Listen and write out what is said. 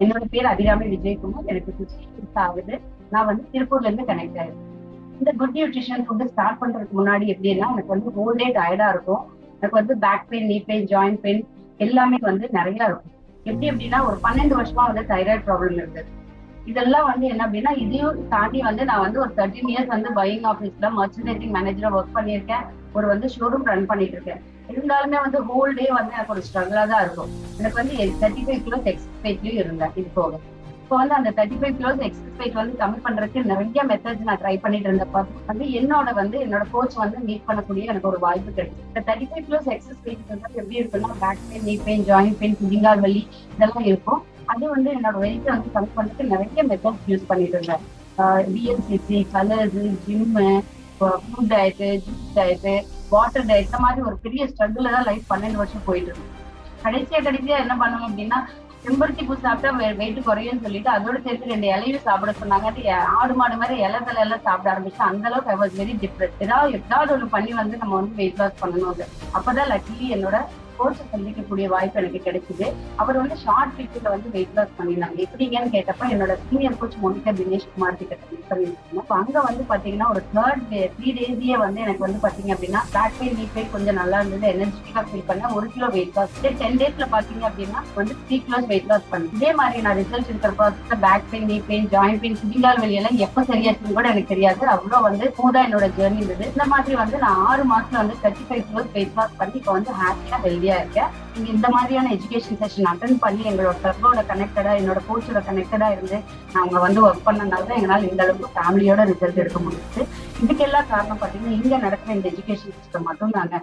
என்னோட பேர் அபிராமி விஜயகுமார். எனக்கு 56 ஆகுது. நான் வந்து திருப்பூர்ல இருந்து கனெக்ட் ஆயிருக்கேன். இந்த குட் நியூட்ரிஷன் ஃபுட் ஸ்டார்ட் பண்றதுக்கு முன்னாடி எப்படின்னா, எனக்கு வந்து ஹோல் டே டயர்டா இருக்கும். எனக்கு வந்து பேக் பெயின், நீ பெயின், ஜாயிண்ட் பெயின் எல்லாமே வந்து நிறைய இருக்கும். எப்படி அப்படின்னா, ஒரு 12 வருஷமா வந்து தைராய்டு ப்ராப்ளம் இருந்தது. இதெல்லாம் வந்து என்ன அப்படின்னா, இதையும் தாண்டி வந்து நான் வந்து ஒரு 13 இயர்ஸ் வந்து பையிங் ஆஃபீஸ்ல மர்ச்சன்டைசிங் மேனேஜரா ஒர்க் பண்ணியிருக்கேன். ஒரு வந்து ஷோரூம் ரன் பண்ணிட்டு இருக்கேன். இருந்தாலுமே வந்து ஹோல் டே வந்து எனக்கு ஒரு ஸ்ட்ரகிளா தான் இருக்கும். எனக்கு வந்து 35 கிலோஸ் எக்ஸஸ் வெயிட்லயும் இருந்தேன் இது போக. இப்போ வந்து அந்த 35 கிலோஸ் எக்ஸஸ் வெயிட் வந்து கம்மி பண்றதுக்கு நிறைய மெத்தட்ஸ் நான் ட்ரை பண்ணிட்டு இருந்தப்ப வந்து என்னோட கோச் வந்து மீட் பண்ணக்கூடிய எனக்கு ஒரு வாய்ப்பு கிடைச்சு. இந்த 35 கிலோஸ் எக்ஸஸ் வெயிட் வந்து எப்படி இருக்குன்னா, பேக் பெயின், நீ பெயின், ஜாயிண்ட் பெயின், குதிங்கால் வலி இதெல்லாம் இருக்கும். அது வந்து என்னோட வெயிட் வந்து கம்மி பண்றதுக்கு நிறைய மெத்தட்ஸ் யூஸ் பண்ணிட்டு இருந்தேன். பிஎன்சிசி, colours, gym, food diet, juice diet, water diet இந்த மாதிரி ஒரு பெரிய ஸ்ட்ரகிள் தான் லைஃப் 12 வருஷம் போயிட்டு இருக்கு. கடைசியா என்ன பண்ணுவோம் அப்படின்னா, செம்பருத்தி பூ சாப்பிட்டா வெயிட் குறையும்னு சொல்லிட்டு அதோட சேர்த்து 2 இலையும் சாப்பிட சொன்னாங்க. ஆடு மாடு மாதிரி இலை எல்லாம் சாப்பிட ஆரம்பிச்சு அந்த அளவுக்கு ஐ வாஸ் வெரி டிப்ரெஸ். ஏதாவது ஒண்ணு பண்ணி வந்து நம்ம வந்து வெயிட் லாஸ் பண்ணணும். அப்பதான் லக்கிலி என்னோட கோச்சை சந்திக்கக்கூடிய வாய்ப்பு எனக்கு கிடைக்குது. அவர் வந்து ஷார்ட் பீரியட்ல வந்து வெயிட் லாஸ் பண்ணிருந்தாங்க. எப்படிங்கன்னு கேட்டப்ப என்னோட சீனியர் கோச் மோனிகா தினேஷ் குமார் கிட்ட மீட் பண்ணிருக்காங்க. அப்ப அங்க வந்து பாத்தீங்கன்னா ஒரு 3 டேஸ்லயே வந்து எனக்கு வந்து பாத்தீங்க அப்படின்னா பேக் பெயின், நீ பெயின் கொஞ்சம் நல்லா இருந்தது. எனர்ஜெட்டிக்கா ஃபீல் பண்ண 1 கிலோ வெயிட் லாஸ். 10 டேஸ்ல பாத்தீங்க அப்படின்னா வந்து 3 கிலோஸ் வெயிட் லாஸ் பண்ணேன். இதே மாதிரி நான் ரிசல்ட் இருக்கிற ப்ராசஸ்ல பேக் பெயின், நீ பெயின், ஜாயிண்ட் பெயின், குதிங்கால் வலி எல்லாம் எப்ப சரியாச்சுன்னு கூட எனக்கு தெரியாது. அவ்வளவு வந்து ஸ்மூதா என்னோட ஜேர்னி இருந்தது. இந்த மாதிரி வந்து நான் 6 மாசத்துல வந்து 35 கிலோஸ் வெயிட் லாஸ் பண்ணி இப்ப வந்து ஹாப்பியா ஹெல்தியா இருக்கேன். நீங்க இந்த மாதிரியான எஜுகேஷன் செஷன் அட்டென்ட் பண்ணி எங்களோட கிளப்போட கனெக்டடா, என்னோட கோச்சோட கனெக்டடா இருந்து நாங்க வந்து ஒர்க் பண்ணனால தான் எங்களால் இந்த அளவுக்கு ஃபேமிலியோட ரிசல்ட் எடுக்க முடியுது. இதுக்கெல்லாம் காரணம் பாத்தீங்கன்னா இங்க நடக்கிற இந்த எஜுகேஷன் சிஸ்டம் மட்டும் தாங்க.